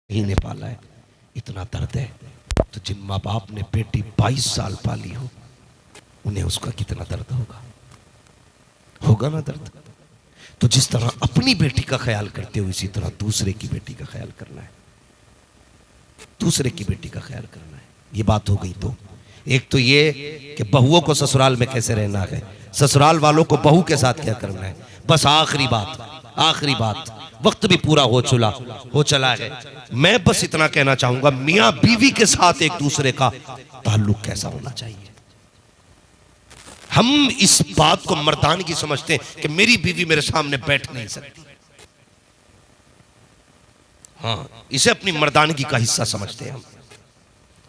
ही ने पाला है, इतना दर्द है। तो जिन माँ बाप ने बेटी 22 साल पाली हो, उन्हें उसका कितना दर्द होगा, होगा ना दर्द। तो जिस तरह अपनी बेटी का ख्याल करते हो, इसी तरह दूसरे की बेटी का ख्याल करना है, दूसरे की बेटी का ख्याल करना है। ये बात हो गई। तो एक तो ये कि बहुओं को ससुराल में कैसे रहना है, ससुराल वालों को बहू के साथ क्या करना है। बस आखिरी बात, वक्त भी पूरा हो चला है। मैं बस इतना कहना चाहूंगा, मियां बीवी के साथ एक दूसरे का ताल्लुक कैसा होना चाहिए। हम इस बात को मर्दानगी समझते हैं कि मेरी बीवी मेरे सामने बैठ नहीं सकती। हाँ, इसे अपनी मर्दानगी का हिस्सा समझते हैं हम।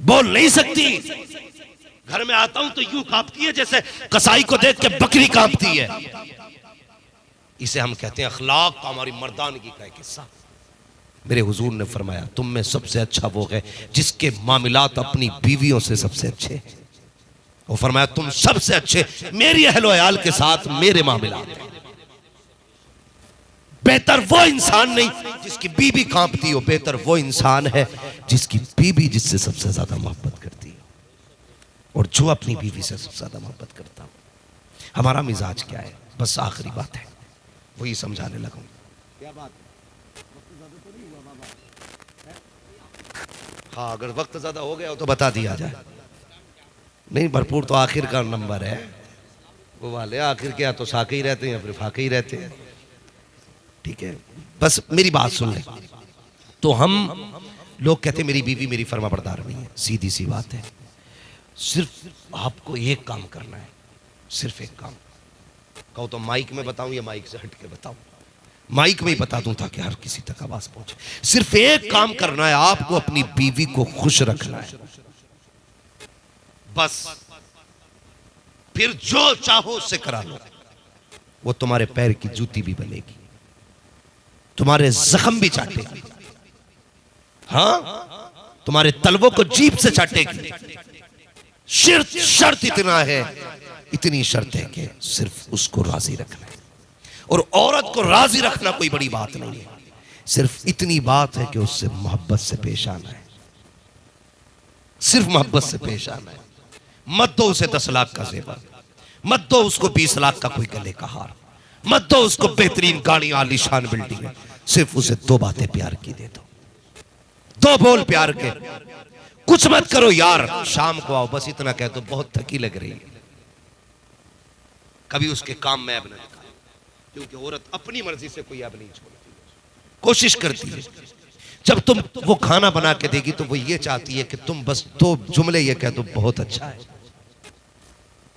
बोल नहीं सकती, घर में आता हूं तो यूं कांपती है जैसे कसाई को देख के बकरी कांपती है। इसे हम कहते हैं अखलाक का, हमारी मर्दानगी का एक हिस्सा। मेरे हुजूर ने फरमाया, तुम में सबसे अच्छा वो है जिसके मामलात अपनी बीवियों से सबसे अच्छे। वो फरमाया, तुम सबसे अच्छे मेरी अहलो अयाल के साथ मेरे मामलात हैं। बेहतर वो इंसान नहीं जिसकी बीवी कांपती हो, बेहतर वो इंसान है जिसकी बीवी जिससे सबसे ज्यादा मोहब्बत करती हो, और जो अपनी बीवी से सबसे ज्यादा मोहब्बत करता हो। हमारा मिजाज क्या है, बस आखिरी बात है, वही समझाने लगा। क्या बात है? हाँ, अगर वक्त ज्यादा हो गया हो तो बता दिया जाए। नहीं, भरपूर तो आखिर का नंबर है वो वाले। आखिर क्या, तो साके ही रहते हैं, फिर फाके ही रहते हैं। ठीक है, बस मेरी बात सुन ले। तो हम लोग कहते हैं मेरी बीवी मेरी फर्माबरदार नहीं है। सीधी सी बात है, सिर्फ आपको एक काम करना है, सिर्फ एक काम। कहो तो माइक में बताऊं या माइक से हट के बताऊं? माइक में ही बता दूं ताकि हर किसी तक आवाज पहुंचे। सिर्फ एक काम करना है, आपको अपनी बीवी को खुश रखना है, बस। फिर जो चाहो उससे करा लो। वो तुम्हारे पैर की जूती भी बनेगी, तुम्हारे जख्म भी चाटेगी, हाँ, तुम्हारे तलवों को जीभ से चाटेगी। शर्त इतना है, इतनी शर्त है कि सिर्फ उसको राजी रखना है। और औरत को राजी रखना कोई बड़ी बात नहीं है, सिर्फ इतनी बात है कि उससे मोहब्बत से पेश आना है, सिर्फ मोहब्बत से पेश आना है। मत दो उसे 10 लाख का जेवर, मत दो उसको 20 लाख का कोई गले का हार, मत दो उसको बेहतरीन गाड़ी आलीशान बिल्डिंग है। सिर्फ उसे 2 बातें प्यार की दे दो, 2 बोल प्यार के। कुछ मत करो यार, शाम को आओ, बस इतना कह दो, बहुत थकी लग रही है। कभी उसके काम में ऐब न दिखाओ, क्योंकि औरत अपनी मर्जी से कोई ऐब नहीं छोड़ती, कोशिश करती है। जब तुम वो खाना बना के देगी तो वो ये चाहती है कि तुम बस 2 जुमले ये कह दो, बहुत अच्छा है।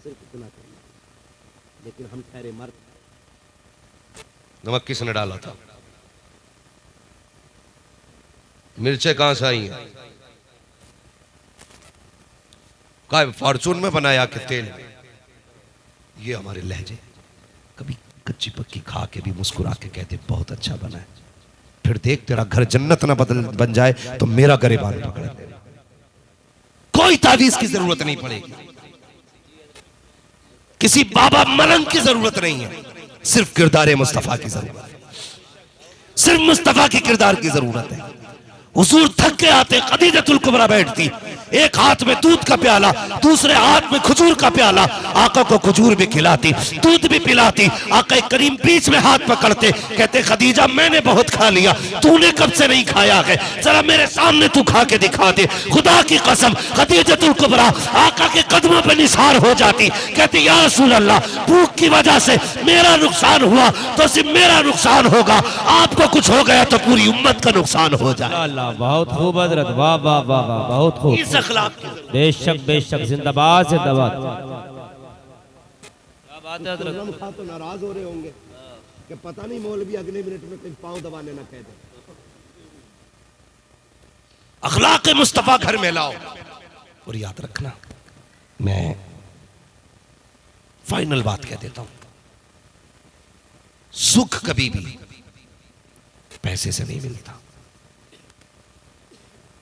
सिर्फ इतना करना। लेकिन हम ठहरे मर्द। नमक किसने डाला था? मिर्चें कहां से आई हैं? क्या फॉर्चून में बनाया कि तेल में? ये हमारे लहजे। कभी कच्ची पक्की खा के भी मुस्कुरा के कहते बहुत अच्छा बना है, फिर देख तेरा घर जन्नत ना बन जाए तो मेरा गरेबान पकड़ ले। कोई तावीज की जरूरत नहीं पड़ेगी, किसी बाबा मलंग की जरूरत नहीं है, सिर्फ किरदार मुस्तफा की जरूरत है, सिर्फ मुस्तफा की किरदार की जरूरत है। हुजूर थक के आते, खदीजतुल कुबरा बैठती, एक हाथ में दूध का प्याला, दूसरे हाथ में खजूर का प्याला। आका को खजूर भी खिलाती, दूध भी पिलाती। आका करीम बीच में हाथ पकड़ते, कहते खदीजा मैंने बहुत खा लिया, तूने कब से नहीं खाया है, जरा मेरे सामने तू खा के दिखा दे। खुदा की कसम, खदीजतुल कुबरा आका के कदमों पर निसार हो जाती, कहती या रसूल अल्लाह, भूख की वजह से मेरा नुकसान हुआ तो सिर्फ मेरा नुकसान होगा, आपको कुछ हो गया तो पूरी उम्मत का नुकसान हो जाए। बहुत खूब हजरत, वाह वाह वाह वाह, बहुत खूब। इस अखलाक की बेशक बेशक, जिंदाबाद जिंदाबाद। क्या बात है हजरत? तो नाराज हो रहे होंगे कि पता नहीं मौलवी अगले मिनट में कहीं पांव दबाने ना कह दे। अखलाक मुस्तफा घर में लाओ। और याद रखना, मैं फाइनल बात कह देता हूं, सुख कभी भी पैसे से नहीं मिलता,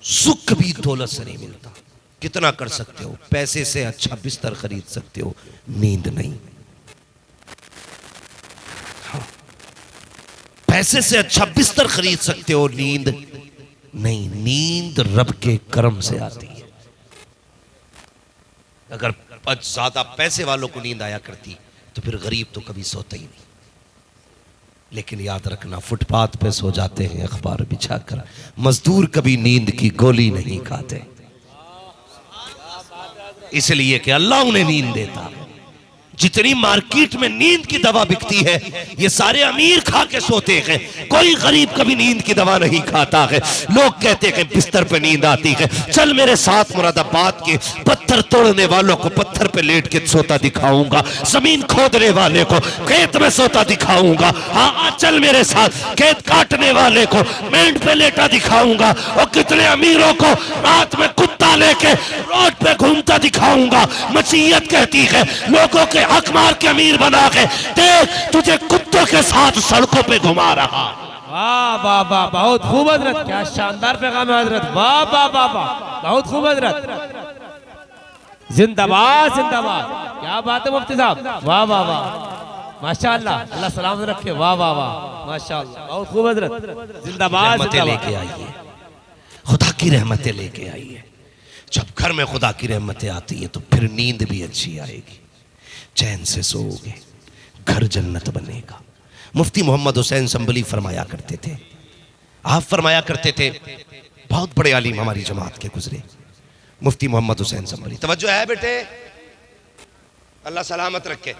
सुख कभी दौलत से नहीं मिलता। कितना कर सकते हो, पैसे से अच्छा बिस्तर खरीद सकते हो, नींद नहीं। हाँ, पैसे से अच्छा बिस्तर खरीद सकते हो, नींद नहीं, नींद रब के करम से आती है। अगर ज्यादा पैसे वालों को नींद आया करती तो फिर गरीब तो कभी सोता ही नहीं। लेकिन याद रखना, फुटपाथ पे सो जाते हैं अखबार बिछाकर, मजदूर कभी नींद की गोली नहीं खाते, इसलिए कि अल्लाह उन्हें नींद देता है। जितनी मार्केट में नींद की दवा बिकती है ये सारे अमीर खा के सोते हैं, कोई गरीब कभी नींद की दवा नहीं खाता है। लोग कहते हैं बिस्तर पे नींद आती है, चल मेरे साथ मुरादाबाद के पत्थर तोड़ने वालों को पत्थर पे लेट के सोता दिखाऊंगा, जमीन खोदने वाले को खेत में सोता दिखाऊंगा, हाँ चल मेरे साथ खेत काटने वाले को मेंढ पे लेटा दिखाऊंगा, और कितने अमीरों को रात में कुत्ता लेके रोड पे घूमता दिखाऊंगा। मसीहत कहती है लोगों के हक मार के अमीर बना के देख, तुझे कुत्तों के साथ सड़कों पे घुमा रहा। वाह वाह वाह, बहुत खूब हजरत, क्या शानदार पैगाम है हजरत, वाह वाह वाह वाह, बहुत खूब हजरत, जिंदाबाद जिंदाबाद, क्या बात है मुफ्ती साहब, वाह वाह वाह, माशाअल्लाह, अल्लाह सलामत रखे, वाह वाह वाह, माशाअल्लाह, बहुत खूब हजरत, जिंदाबाद लेके आइए, खुदा की रहमतें लेके आइए। जब घर में खुदा की रहमतें आती हैं तो फिर नींद भी अच्छी आएगी, चैन से सोओगे, घर जन्नत बनेगा। मुफ्ती मोहम्मद हुसैन संभली फरमाया करते थे, आप फरमाया करते थे, बहुत बड़े आलिम हमारी जमात के गुजरे, मुफ्ती मोहम्मद हुसैन संभली। तवज्जो है बेटे, अल्लाह सलामत रखे,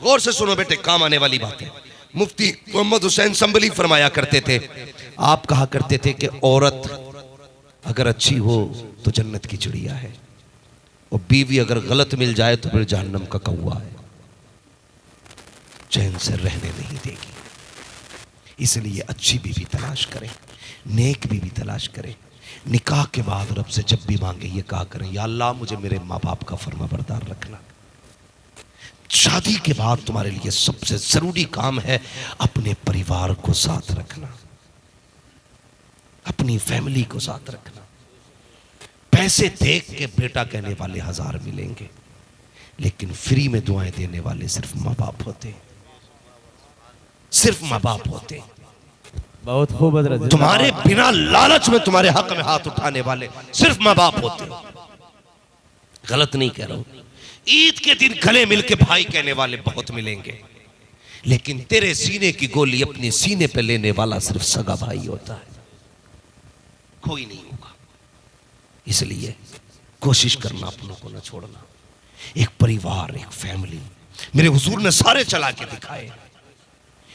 गौर से सुनो बेटे, काम आने वाली बात है। मुफ्ती मोहम्मद हुसैन संभली फरमाया करते थे, आप कहा करते थे कि औरत अगर अच्छी हो तो जन्नत की चिड़िया है, और बीवी अगर गलत मिल जाए तो फिर जहन्नम का कौवा है, चैन से रहने नहीं देगी। इसलिए अच्छी बीवी तलाश करें, नेक बीवी तलाश करें। निकाह के बाद रब से जब भी मांगे ये कहा करें, या अल्लाह मुझे मेरे माँ बाप का फर्माबरदार रखना। शादी के बाद तुम्हारे लिए सबसे जरूरी काम है अपने परिवार को साथ रखना, अपनी फैमिली को साथ रखना। पैसे देख के बेटा कहने वाले हजार मिलेंगे, लेकिन फ्री में दुआएं देने वाले सिर्फ माँ बाप होते, सिर्फ माँ बाप होते। बहुत खूब हजरत, तुम्हारे बिना लालच में तुम्हारे हक में हाथ उठाने वाले सिर्फ माँ बाप होते। गलत नहीं कह रहा हूं, ईद के दिन गले मिलके भाई कहने वाले बहुत मिलेंगे, लेकिन तेरे सीने की गोली अपने सीने पे लेने वाला सिर्फ सगा भाई होता है, कोई नहीं होगा। इसलिए कोशिश करना अपनों को न छोड़ना। एक परिवार, एक फैमिली मेरे हुजूर ने सारे चला के दिखाए,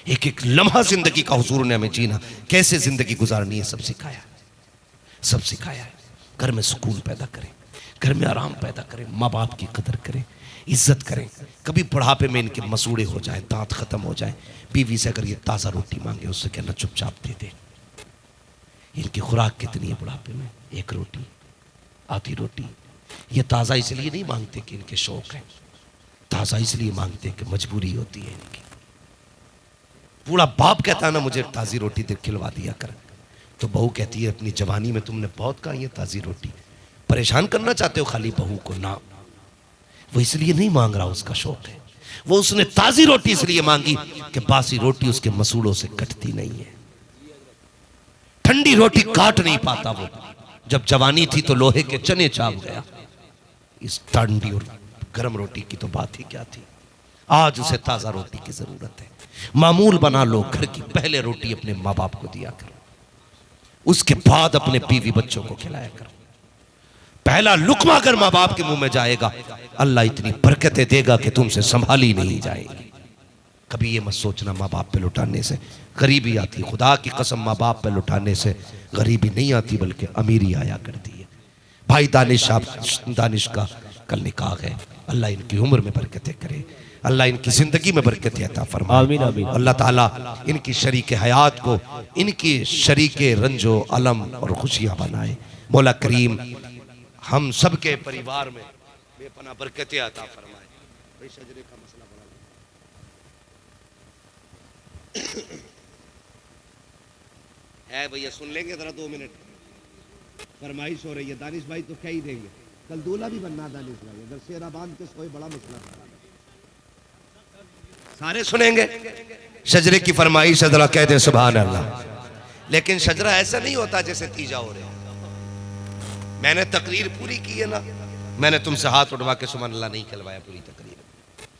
एक एक लम्हा जिंदगी का हुजूर ने हमें जीना, कैसे जिंदगी गुजारनी है सब सिखाया, सब सिखाया है। घर में सुकून पैदा करें, घर में आराम पैदा करें, माँ बाप की कदर करें, इज्जत करें। कभी बुढ़ापे में इनके मसूड़े हो जाए, दांत खत्म हो जाए, बीवी से अगर ये ताज़ा रोटी मांगे उससे कहना चुपचाप दे दे। इनकी खुराक कितनी है बुढ़ापे में, एक रोटी, आधी रोटी। ये ताज़ा इसलिए नहीं मांगते कि इनके शौक है, ताज़ा इसलिए मांगते कि मजबूरी होती है इनकी। बूढ़ा बाप कहता है ना मुझे ताज़ी रोटी दे खिलवा दिया कर, तो बहू कहती है अपनी जवानी में तुमने बहुत खाई है ताज़ी रोटी, परेशान करना चाहते हो खाली बहू को ना। वो इसलिए नहीं मांग रहा, उसका शौक है। वो उसने ताज़ी रोटी इसलिए मांगी कि बासी रोटी उसके मसूड़ों से कटती नहीं है, ठंडी रोटी काट नहीं पाता वो। जब जवानी थी तो लोहे के चने चाव गया, इस ठंडी और गर्म रोटी की तो बात ही क्या थी। आज उसे ताज़ा रोटी की जरूरत है। मामूल बना लो घर की, पहले रोटी अपने माँ बाप को दिया करो, उसके बाद अपने बीवी बच्चों को खिलाया करो। पहला लुकमा अगर माँ बाप के मुंह में जाएगा, अल्लाह इतनी बरकतें देगा कि तुमसे संभाली नहीं जाएगी। कभी ये मत सोचना माँ बाप पे लुटाने से गरीबी आती, खुदा की कसम माँ बाप पे लुटाने से गरीबी नहीं आती बल्कि अमीरी आया करती है। भाई दानिश का कल निकाह है, अल्लाह इनकी उम्र में बरकतें करे, अल्लाह इनकी जिंदगी में बरकतें अता फरमाए। आमीन आमीन। अल्लाह ताला इनकी शरीक हयात को इनकी शरीक रंजो अलम और खुशियां बनाए। मौला करीम हम सब के परिवार में बेपनाह बरकतें अता फरमाए। भाई शजरे का मसला बड़ा है भैया, सुन लेंगे जरा 2 मिनट, फरमाइश हो रही है। दानिश भाई तो कह ही देंगे, कल दूल्हा भी बनना दानिश भाई, अगर सेरा बांध के सोए बड़ा मसला है, सारे सुनेंगे। शजरे की फरमाइश है, जरा कह दे सुभान अल्लाह। लेकिन शजरा ऐसा नहीं होता जैसे तीजा हो रहा है। मैंने तकरीर पूरी की है ना, मैंने तुमसे हाथ उठवा के सुभान अल्लाह नहीं कहलवाया पूरी तकरीर,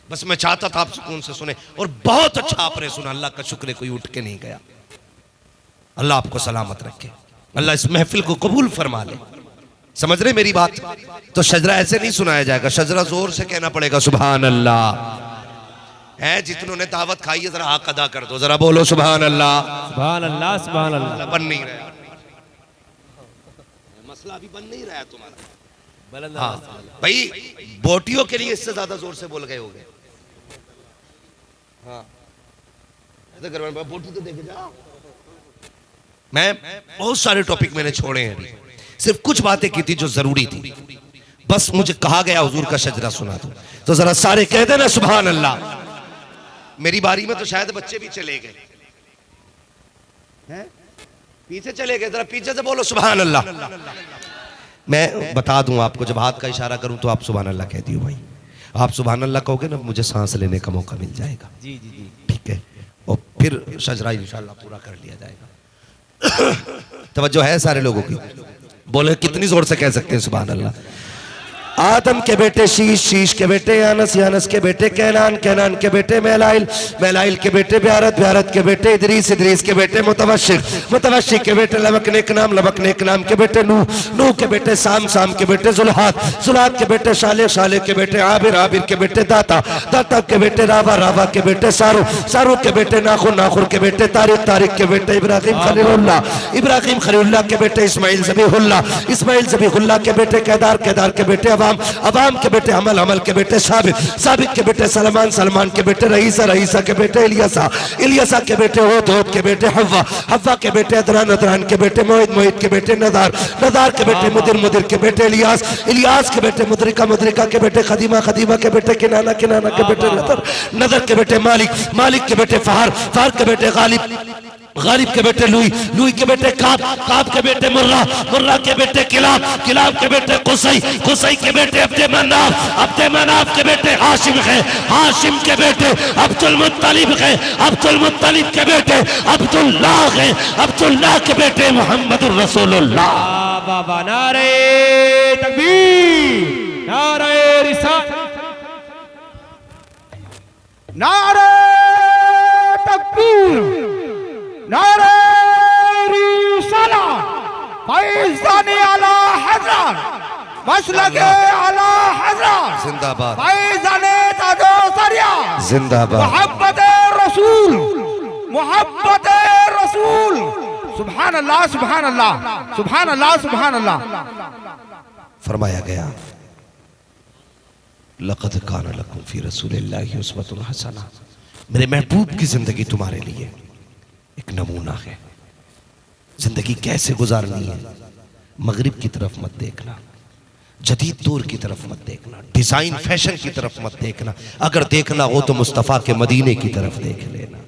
बस मैं चाहता था आप सुकून से सुने, और बहुत अच्छा आपने सुना, अल्लाह का शुक्र है कोई उठ के नहीं गया। अल्लाह आपको सलामत रखे, अल्लाह इस महफिल को कबूल फरमा ले। समझ रहे मेरी बात? तो शजरा ऐसे नहीं सुनाया जाएगा, शजरा जोर से कहना पड़ेगा सुभान अल्लाह। है जितनों ने दावत खाई है जरा हक अदा कर दो, जरा बोलो सुभान अल्लाह। सुभान अल्लाह, सुभान अल्लाह। बन नहीं रहा मसला, अभी बन नहीं रहा तुम्हारा। हाँ भाई, बोटियों के लिए इससे ज्यादा जोर से बोल गए हो गए। हाँ बोटी तो देखे जा। मैं बहुत सारे टॉपिक मैंने छोड़े हैं अभी, सिर्फ कुछ बातें की थी जो जरूरी थी। बस मुझे कहा गया हुजूर का शजरा सुना दो, तो जरा सारे कह देना सुभान अल्लाह। मेरी बारी में तो शायद बच्चे भी चले गए हैं, पीछे चले गए, जरा पीछे से बोलो सुभान अल्लाह। मैं बता दूं आपको, जब हाथ का इशारा करूं तो आप सुभान अल्लाह कह दियो भाई। आप सुभान अल्लाह कहोगे ना, मुझे सांस लेने का मौका मिल जाएगा। जी जी जी, ठीक है, और फिर शजरा इंशाल्लाह पूरा कर लिया जाएगा। तवज्जो है सारे लोगों की? बोले कितनी जोर से कह सकते हैं सुभान अल्लाह? आदम के बेटे शीश, शीश के बेटे यानस, यानस के बेटे कैनान, कैनान के बेटे मैलाइल, मैलाइल के बेटे ब्यारत, ब्यारत के बेटे इदरीस, इदरीस के बेटे मुतवशिक, मुतवशिक के बेटे लबक नेक नाम, लबक नेक नाम के बेटे नूह, नूह के बेटे साम, साम के बेटे जुल्हात, जुल्हात के बेटे शाले, शाले के बेटे आबिर, आबिर के बेटे दाता, दाता के बेटे रावा, रावा के बेटे सारू, सारू के बेटे नाखुर, नाखुर के बेटे तारिक, तारिक के बेटे इब्राहिम खलीलुल्लाह, इब्राहिम खलीलुल्लाह के बेटे इस्माइल ज़बीहुल्लाह, इस्माइल ज़बीहुल्लाह के बेटे केदार, केदार के बेटे अवाम के बेटे अमल, अमल के बेटे साबित, साबित के बेटे सलमान, सलमान के बेटे रईसा, रईसा के बेटे इलियासा, इलियासा के बेटे होद, होद के बेटे हव्वा, हव्वा के बेटे अदरान, अदरान के बेटे मोहित, मोहित के बेटे नदार, नदार के बेटे मुदिर, मुदिर के बेटे इलियास, इलियास के बेटे मुद्रिका, मुद्रिका के बेटे खदीमा, खदीमा के बेटे किनाना, किनाना के बेटे नदर, नदर के बेटे मालिक, मालिक के बेटे फहार, फहार के बेटे गालिब, गालिब के बेटे लुई, लुई के बेटे काब, काब के बेटे मुर्रा, मुर्रा के बेटे किलाब, किलाब के बेटे कुसई, कुसई के बेटे अब्दे मनाफ, अब्दे मनाफ के बेटे हाशिम है, हाशिम के बेटे अब्दुल मुत्तलिब है, अब्दुल मुत्तलिब के बेटे अब्दुल्लाह है, अब्दुल्लाह के बेटे मोहम्मद रसूलुल्लाह। बाबा नारे तकबीर, नारे रिसालत, नारे तकबीर, नारे रिसालत, फैज़ानी आला हज़रत, मसलके आला हज़रत, जिंदाबाद, फैज़ाने ताजो सरिया, जिंदाबाद, मोहब्बते रसूल, मोहब्बते रसूल, सुभान अल्लाह, सुभान अल्लाह, सुभान अल्लाह, सुभान अल्लाह। फरमाया गया लक़द कान लकुम फी रसूलिल्लाहि उस्वतुन हसना, मेरे महबूब की जिंदगी तुम्हारे लिए एक नमूना है। जिंदगी कैसे गुजारनी है, मगरिब की तरफ मत देखना, जदीद दौर की तरफ मत देखना, डिजाइन फैशन की तरफ मत देखना, अगर देखना हो तो मुस्तफ़ा के मदीने की तरफ देख लेना।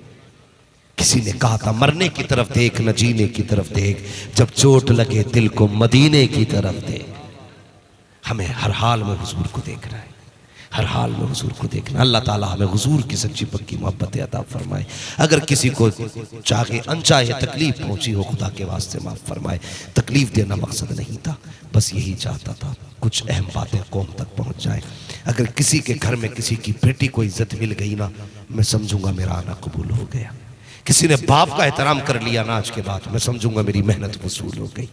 किसी ने कहा था मरने की तरफ देख न जीने की तरफ देख, जब चोट लगे दिल को मदीने की तरफ देख। हमें हर हाल में हुजूर को देखना है, हर हाल में हुजूर को देखना। अल्लाह ताला हमें हुजूर की सच्ची पक्की मोहब्बत अता फरमाए। अगर किसी को चाहे अनचाहे तकलीफ पहुंची हो, खुदा के वास्ते माफ फरमाए। तकलीफ देना मकसद नहीं था, बस यही चाहता था कुछ अहम बातें कौम तक पहुंच जाए। अगर किसी के घर में किसी की बेटी को इज्जत मिल गई ना, मैं समझूंगा मेरा आना कबूल हो गया। किसी ने बाप का एहतराम कर लिया ना आज के बाद, मैं समझूंगा मेरी मेहनत वसूल हो गई।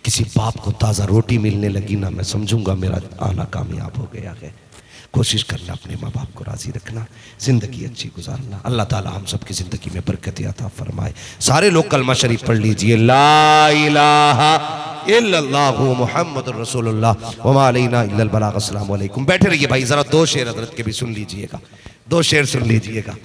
किसी बाप को ताज़ा रोटी मिलने लगी ना, मैं समझूंगा मेरा आना कामयाब हो गया है। कोशिश करना अपने माँ बाप को राजी रखना, जिंदगी अच्छी गुजारना। अल्लाह ताला हम सब की जिंदगी में बरकत अता फरमाए। सारे लोग कलमा शरीफ पढ़ लीजिए, ला इलाहा इल्लल्लाहु मुहम्मदुर रसूलुल्लाह व मा अलैना इल्लल बलाग। अस्सलामु अलैकुम। बैठे रहिए भाई, जरा दो शेर हजरत के भी सुन लीजिएगा, दो शेर सुन लीजिएगा।